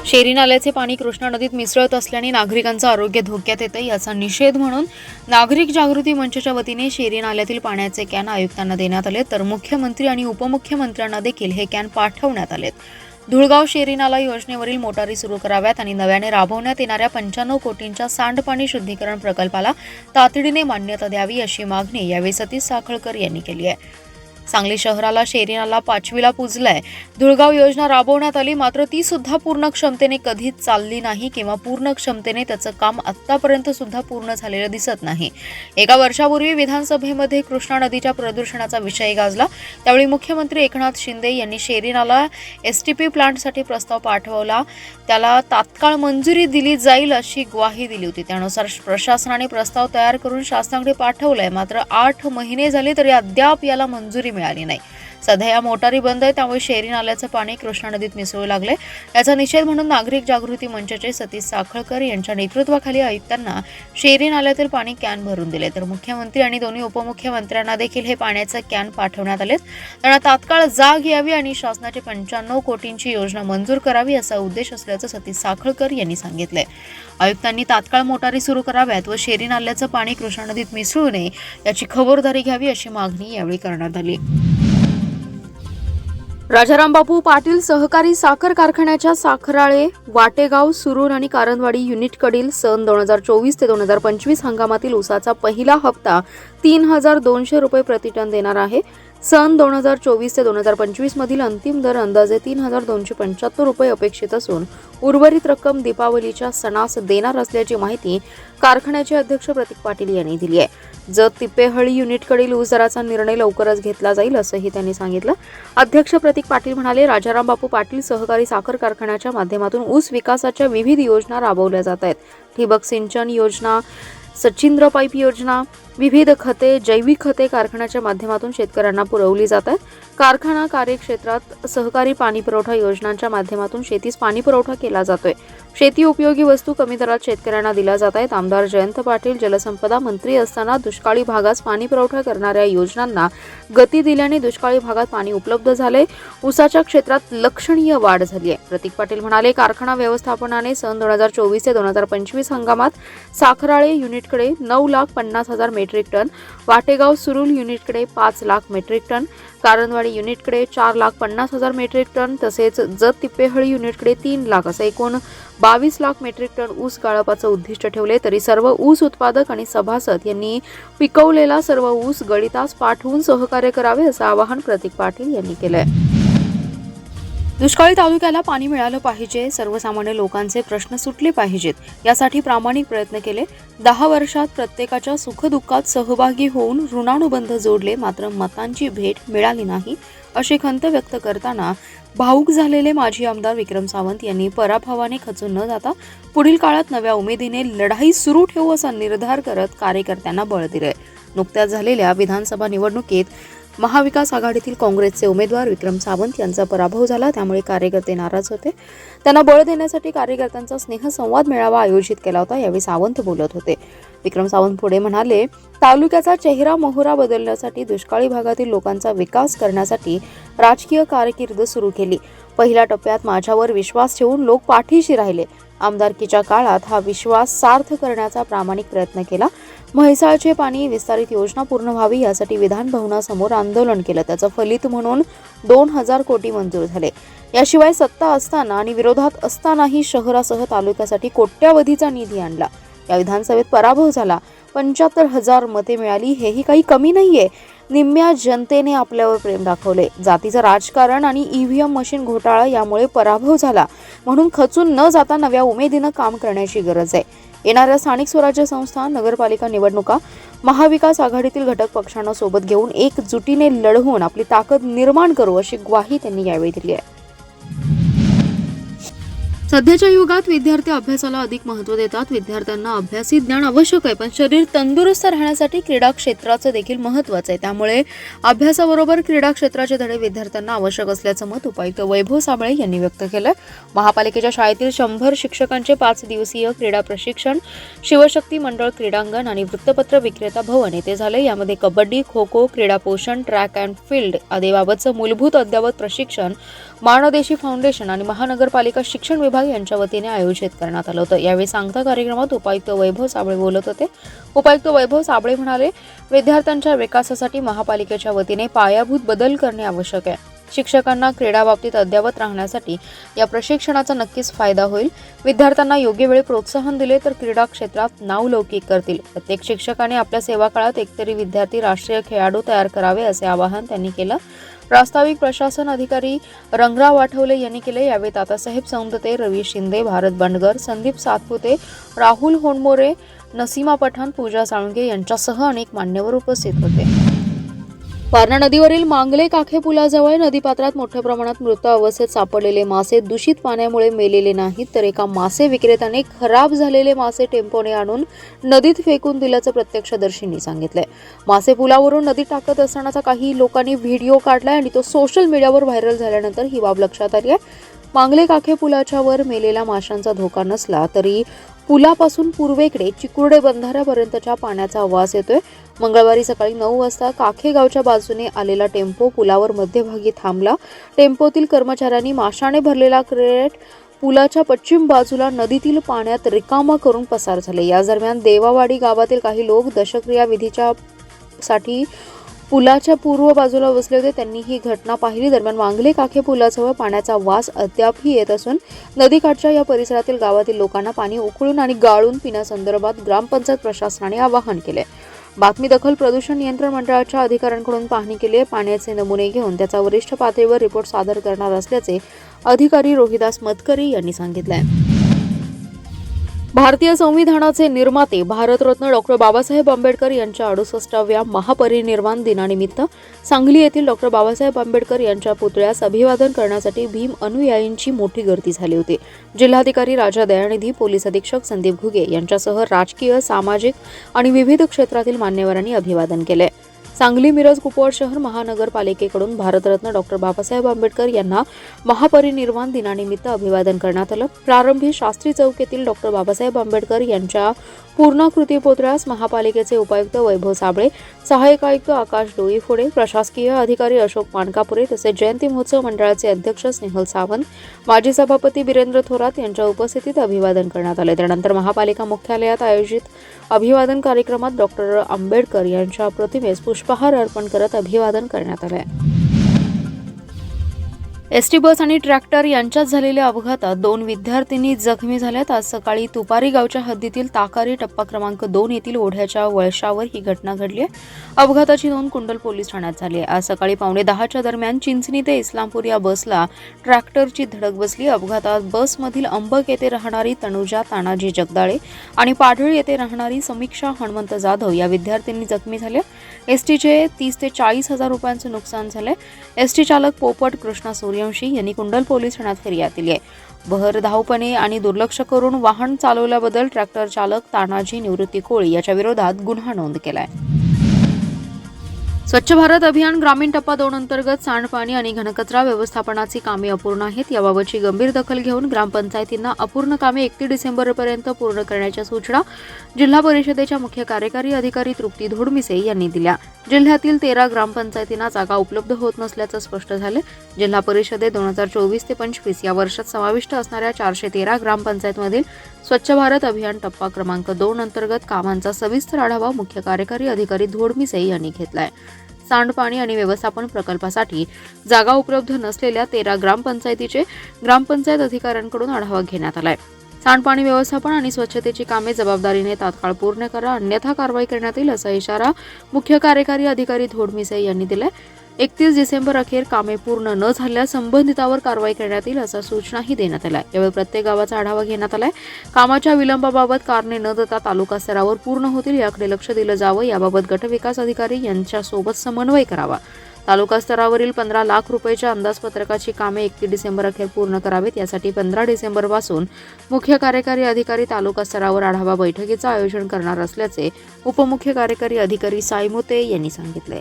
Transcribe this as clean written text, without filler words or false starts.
शेरी नाल्याचे पाणी कृष्णा नदीत मिसळत असल्याने नागरिकांचं आरोग्य धोक्यात येतं. याचा निषेध म्हणून नागरिक जागृती मंचच्या वतीने शेरी नाल्यातील पाण्याचे कॅन आयुक्तांना देण्यात आले, तर मुख्यमंत्री आणि उपमुख्यमंत्र्यांना देखील हे कॅन पाठवण्यात आलेत. धुळगाव शेरी नाला योजनेवरील मोटारी सुरू कराव्यात आणि नव्याने राबवण्यात येणाऱ्या 95 कोटींच्या सांडपाणी शुद्धीकरण प्रकल्पाला तातडीने मान्यता द्यावी, अशी मागणी यावेळी सतीश साखळकर यांनी केली आहे. सांगली शहराला शेरी नाला 5वीला पुजलाय. धुळगाव योजना राबवण्यात आली, मात्र ती सुद्धा पूर्ण क्षमतेने कधीच चालली नाही किंवा पूर्ण क्षमतेने त्याचं काम आतापर्यंत सुद्धा पूर्ण झालेलं दिसत नाही. एका वर्षापूर्वी विधानसभेमध्ये कृष्णा नदीच्या प्रदूषणाचा विषय गाजला. त्यावेळी मुख्यमंत्री एकनाथ शिंदे यांनी शेरी नाला एसटीपी प्लांटसाठी प्रस्ताव पाठवला, त्याला तात्काळ मंजुरी दिली जाईल अशी ग्वाही दिली होती. त्यानुसार प्रशासनाने प्रस्ताव तयार करून शासनाकडे पाठवलाय, मात्र 8 महिने झाले तरी अद्याप याला मंजुरी मिळाली नाही. सध्या या मोटारी बंद आहे, त्यामुळे शेरी नाल्याचं पाणी कृष्णा नदीत मिसळू लागले. याचा निषेध म्हणून नागरिक जागृती मंचचे सतीश साखळकर यांच्या नेतृत्वाखाली आयुक्तांना शेरी नाल्यातील पाणी कॅन भरून दिले, तर मुख्यमंत्री आणि दोन्ही उपमुख्यमंत्र्यांना देखील हे पाण्याचे कॅन पाठवण्यात आले. त्यांना तात्काळ जाग यावी आणि शासनाची 95 कोटींची योजना मंजूर करावी असा उद्देश असल्याचं सतीश साखळकर यांनी सांगितले. आयुक्तांनी तात्काळ मोटारी सुरू कराव्यात व शेरी नाल्याचं पाणी कृष्णा नदीत मिसळू नये याची खबरदारी घ्यावी, अशी मागणी यावेळी करण्यात आली. राजारामबापू पाटील सहकारी साखर कारखान्याच्या साखराळे, वाटेगाव, सुरूर आणि कारंदवाडी युनिटकडील सन 2024 ते 2025 हंगामातील ऊसाचा पहिला हप्ता 3,200 रुपये प्रतिटन देणार आहे. सन 2024 ते 2025 मधील अंतिम दर अंदाजे 3,275 रुपये अपेक्षित असून उर्वरित रक्कम दीपावलीच्या सणास देणार असल्याची माहिती कारखान्याचे अध्यक्ष प्रतीक पाटील यांनी दिली आहे. जत तिप्पेहळी युनिटकडील ऊस दराचा निर्णय लवकरच घेतला जाईल असंही त्यांनी सांगितलं. अध्यक्ष प्रतीक पाटील म्हणाले, राजारामबापू पाटील सहकारी साखर कारखान्याच्या माध्यमातून ऊस विकासाच्या विविध योजना राबवल्या जात आहेत. ठिबक सिंचन योजना, सचिंद्र पाईप योजना, विविध खते, जैविक खते कारखान्याच्या माध्यमातून शेतकऱ्यांना पुरवली जातात. कारखाना कार्यक्षेत्रात सहकारी पाणी पुरवठा योजनांच्या माध्यमातून शेतीस पाणी पुरवठा केला जातोय. शेती उपयोगी वस्तू कमी दरात शेतकऱ्यांना दिल्या जात आहेत. आमदार जयंत पाटील जलसंपदा मंत्री असताना दुष्काळी भागास पाणी पुरवठा करणाऱ्या योजनांना गती दिल्याने दुष्काळी भागात पाणी उपलब्ध झाले. ऊसाच्या क्षेत्रात लक्षणीय वाढ झाली आहे. प्रतीक पाटील म्हणाले, कारखाना व्यवस्थापनाने सन 2024 ते 2025 हंगामात साखराळे युनिटकडे 9,50,000 मेट्रिक टन, वाटेगाव सुरूर युनिटकडे 5 लाख मेट्रिक टन, कारंदवाडी युनिटकडे 4,50,000 मेट्रिक टन तसेच जत तिप्पेहळी युनिटकडे 3 लाख असे एकूण 22 लाख मेट्रिक टन ऊस गाळपाचं उद्दिष्ट ठेवले. तरी सर्व ऊस उत्पादक आणि सभासद यांनी पिकवलेला सर्व ऊस गळीतास पाठवून सहकार्य करावे असं आवाहन प्रतीक पाटील यांनी केलंय. दुष्काळी तालुक्याला पाणी मिळालं पाहिजे, सर्वसामान्य लोकांचे प्रश्न सुटले पाहिजेत, यासाठी प्रामाणिक प्रयत्न केले. 10 वर्षात प्रत्येकाच्या सुखदुःखात सहभागी होऊन ऋणानुबंध जोडले, मात्र मतांची भेट मिळाली नाही अशी खंत व्यक्त करताना भावूक झालेले माजी आमदार विक्रम सावंत यांनी पराभवाने खचून न जाता पुढील काळात नव्या उमेदीने लढाई सुरू ठेवू असा निर्धार करत कार्यकर्त्यांना बळ दिले. नुकत्याच झालेल्या विधानसभा निवडणुकीत महाविकास आघाडीतील काँग्रेसचे उमेदवार विक्रम सावंत यांचा पराभव झाला, त्यामुळे कार्यकर्ते नाराज होते. त्यांना बळ देण्यासाठी कार्यकर्त्यांचा स्नेहसंवाद मेळावा आयोजित केला होता. यावेळी सावंत बोलत होते. विक्रम सावंत पुढे म्हणाले, तालुक्याचा चेहरा मोहरा बदलण्यासाठी, दुष्काळी भागातील लोकांचा विकास करण्यासाठी राजकीय कारकीर्द सुरू केली. पहिल्या टप्प्यात माझ्यावर विश्वास ठेवून लोक पाठीशी राहिले. आमदारकीच्या काळात हा विश्वास सार्थ करण्याचा प्रामाणिक प्रयत्न केला. म्हैसाळचे पाणी विस्तारित योजना पूर्ण व्हावी यासाठी विधान भवनासमोर आंदोलन केलं. त्याचं फलित म्हणून 2,000 कोटी मंजूर झाले. याशिवाय सत्ता असताना आणि विरोधात असतानाही शहरासह तालुक्यासाठी कोट्यावधीचा निधी आणला. या विधानसभेत पराभव झाला. 75,000 मते मिळाली, हेही काही कमी नाहीये. निम्म्या जनतेने आपल्यावर प्रेम दाखवले. जातीचं राजकारण आणि ईव्हीएम मशीन घोटाळा यामुळे पराभव झाला, म्हणून खचून न जाता नव्या उमेदीनं काम करण्याची गरज आहे. येणाऱ्या स्थानिक स्वराज्य संस्था, नगरपालिका निवडणुका महाविकास आघाडीतील घटक पक्षांना सोबत घेऊन एकजुटीने लढवून आपली ताकद निर्माण करू अशी ग्वाही त्यांनी यावेळी दिली आहे. सध्याच्या युगात विद्यार्थी अभ्यासाला अधिक महत्त्व देतात. विद्यार्थ्यांना अभ्यासी ज्ञान आवश्यक आहे, पण शरीर तंदुरुस्त राहण्यासाठी क्रीडा क्षेत्राचं देखील महत्त्वाचं आहे. त्यामुळे अभ्यासाबरोबर क्रीडा क्षेत्राचे धडे विद्यार्थ्यांना आवश्यक असल्याचं मत उपायुक्त वैभव साबळे यांनी व्यक्त केलं. महापालिकेच्या शाळेतील 100 शिक्षकांचे 5 दिवसीय क्रीडा प्रशिक्षण शिवशक्ती मंडळ क्रीडांगण आणि वृत्तपत्र विक्रेता भवन येथे झाले. यामध्ये कबड्डी, खो खो, क्रीडा पोषण, ट्रॅक अँड फील्ड आदीबाबतचं मूलभूत अद्ययावत प्रशिक्षण मानदेशी फाउंडेशन आणि महानगरपालिका शिक्षण विभाग विभाग यांच्या वतीने आयोजित करण्यात आलं होतं। यावेळी सांगता कार्यक्रमात उपायुक्त वैभव साबळे बोलत होते। उपायुक्त वैभव साबळे म्हणाले, विद्यार्थ्यांच्या विकासासाठी महापालिकेच्या वतीने पायाभूत बदल करणे आवश्यक आहे। शिक्षकांना क्रीडा बाबतीत अद्ययावत राहण्यासाठी या प्रशिक्षणाचा नक्कीच फायदा होईल। विद्यार्थ्यांना योग्य वेळी प्रोत्साहन दिले तर क्रीडा क्षेत्रात नावलौकिक करतील। प्रत्येक शिक्षकाने आपल्या सेवा काळात एकतरी विद्यार्थी राष्ट्रीय खेळाडू तयार करावे असे आवाहन त्यांनी केलं। प्रास्ताविक प्रशासन अधिकारी रंगराव आठवले यांनी केले। यावेळी तातासाहेब सौंदते, रवी शिंदे, भारत बंडगर, संदीप सातपुते, राहुल होनमोरे, नसीमा पठाण, पूजा साळुंके यांच्यासह अनेक मान्यवर उपस्थित होते। वारणा नदीवरील मांगले काखे पुलाजवळ नदीपात्रात मोठ्या प्रमाणात मृत अवस्थेत सापडलेले मासे दूषित पाण्यामुळे मेलेले नाहीत, तर एका मासे विक्रेत्याने खराब झालेले मासे टेम्पोने आणून नदीत फेकून दिल्याचं प्रत्यक्षदर्शींनी सांगितलंय। मासे पुलावरून नदीत टाकत असतानाचा काही लोकांनी व्हिडिओ काढलाय आणि तो सोशल मीडियावर व्हायरल झाल्यानंतर ही बाब लक्षात आली आहे। मांगले काखे पुलाच्या वर मेलेल्या माशांचा धोका नसला तरी पुलापासून पूर्वेकडे चिकुर्डे बंधाऱ्यापर्यंतच्या पाण्याचा वास येतोय। मंगळवारी सकाळी 9 वाजता काखे गावच्या बाजूने आलेला टेम्पो पुलावर मध्यभागी थांबला। टेम्पोतील कर्मचाऱ्यांनी माशाने भरलेला क्रेट पुलाच्या पश्चिम बाजूला नदीतील पाण्यात रिकामा करून पसार झाले। या दरम्यान देवावाडी गावातील काही लोक दशक्रिया विधीच्या साठी पुलाच्या पूर्व बाजूला बसले होते। त्यांनी ही घटना पाहिली। दरम्यान मांगले काखे पुलाजवळ पाण्याचा वास अद्यापही येत असून नदीकाठच्या या परिसरातील गावातील लोकांना पाणी उकळून आणि गाळून पिण्यासंदर्भात ग्रामपंचायत प्रशासनाने आवाहन केले। बातमी दखल प्रदूषण नियंत्रण मंडळाच्या अधिकाऱ्यांकडून पाहणी केली आहे। पाण्याचे नमुने घेऊन त्याचा वरिष्ठ पातळीवर रिपोर्ट सादर करणार असल्याचे अधिकारी रोहिदास मतकरी यांनी सांगितले। भारतीय संविधानाचे निर्माते भारतरत्न डॉ. बाबासाहेब आंबेडकर यांच्या 68व्या महापरिनिर्वाण दिनानिमित्त सांगली येथील डॉ. बाबासाहेब आंबेडकर यांच्या पुतळ्यास अभिवादन करण्यासाठी भीम अनुयायींची मोठी गर्दी झाली होती। जिल्हाधिकारी राजा दयानिधी, पोलीस अधीक्षक संदीप घुगे यांच्यासह राजकीय, सामाजिक आणि विविध क्षेत्रातील मान्यवरांनी अभिवादन केले। सांगली, मिरज, कुपवाड शहर महानगरपालिकेकडून भारतरत्न डॉ. बाबासाहेब आंबेडकर यांना महापरिनिर्वाण दिनानिमित्त अभिवादन करण्यात आलं। प्रारंभी शास्त्री चौक येथील डॉ. बाबासाहेब आंबेडकर यांच्या पूर्णाकृती पुतळ्यास महापालिकेचे उपायुक्त वैभव साबळे, सहाय्यक आयुक्त आकाश डोईफोडे, प्रशासकीय अधिकारी अशोक मानकापुरे तसेच जयंती महोत्सव मंडळाचे अध्यक्ष स्नेहल सावंत, माजी सभापती वीरेंद्र थोरात यांच्या उपस्थितीत अभिवादन करण्यात आले। त्यानंतर महापालिका मुख्यालयात आयोजित अभिवादन कार्यक्रमात डॉ. आंबेडकर यांच्या प्रतिमेस पुष्पहार अर्पण करत अभिवादन करण्यात आले। एसटी बस आणि ट्रॅक्टर यांच्यात झालेल्या अपघातात 2 विद्यार्थिनी जखमी झाल्यात। आज सकाळी तुपारी गावच्या हद्दीतील ताकारी टप्पा क्रमांक 2 येथील ओढ्याच्या वळशावर ही घटना घडली आहे। अपघाताची नोंद कुंडल पोलीस ठाण्यात झाली आहे। आज सकाळी 9:10च्या दरम्यान चिंचणी ते इस्लामपूर या बसला ट्रॅक्टरची धडक बसली। अपघातात बसमधील अंबक येथे राहणारी तनुजा तानाजी जगदाळे आणि पाडळी येथे राहणारी समीक्षा हनुमंत जाधव या विद्यार्थिनी जखमी झाल्या। एसटीचे 30 ते 40 हजार रुपयांचे नुकसान झाले। एसटी चालक पोपट कृष्णा सूर्यवंशी यांनी कुंडल पोलीस ठाण्यात फिर्याद दिली आहे। भरधावपणे आणि दुर्लक्ष करून वाहन चालवल्याबद्दल ट्रॅक्टर चालक तानाजी निवृत्ती कोळी याच्या विरोधात गुन्हा नोंद केला आहे। स्वच्छ भारत अभियान ग्रामीण टप्पा 2 अंतर्गत सांडपाणी आणि घनकचरा व्यवस्थापनाची कामे अपूर्ण आहेत। याबाबतची गंभीर दखल घेऊन ग्रामपंचायतींना अपूर्ण कामे 31 डिसेंबरपर्यंत पूर्ण करण्याच्या सूचना जिल्हा परिषदेच्या मुख्य कार्यकारी अधिकारी तृप्ती धोडमिसे यांनी दिल्या। जिल्ह्यातील 13 ग्रामपंचायतींना जागा उपलब्ध होत नसल्याचं स्पष्ट झालं। जिल्हा परिषदेत 2024 ते 25 या वर्षात समाविष्ट असणाऱ्या 413 ग्रामपंचायतमधील स्वच्छ भारत अभियान टप्पा क्रमांक 2 अंतर्गत कामांचा सविस्तर आढावा मुख्य कार्यकारी अधिकारी धोडमिसे यांनी घेतलाय। सांडपाणी आणि व्यवस्थापन प्रकल्पासाठी जागा उपलब्ध नसलेल्या 13 ग्रामपंचायतीचे ग्रामपंचायत अधिकाऱ्यांकडून आढावा घेण्यात आलाय। सांडपाणी व्यवस्थापन आणि स्वच्छतेची कामे जबाबदारीने तात्काळ पूर्ण करा, अन्यथा कारवाई करण्यात येईल असा इशारा मुख्य कार्यकारी अधिकारी धोडमिसे यांनी दिलाय। 31 डिसेंबर अखेर कामे पूर्ण न झाल्यास संबंधितावर कारवाई करण्यात येईल असा सूचनाही देण्यात आल्या। यावेळी प्रत्येक गावाचा आढावा घेण्यात आलाय। कामाच्या विलंबाबाबत कारणे न देता तालुका स्तरावर पूर्ण होतील याकडे लक्ष दिलं जावं। याबाबत गटविकास अधिकारी यांच्यासोबत समन्वय करावा। तालुका स्तरावरील 15 लाख रुपयाच्या अंदाजपत्रकाची कामे 31 डिसेंबर अखेर पूर्ण करावीत। यासाठी 15 डिसेंबरपासून मुख्य कार्यकारी अधिकारी तालुका स्तरावर आढावा बैठकीचं आयोजन करणार असल्याचे उपमुख्य कार्यकारी अधिकारी साईमोते यांनी सांगितले।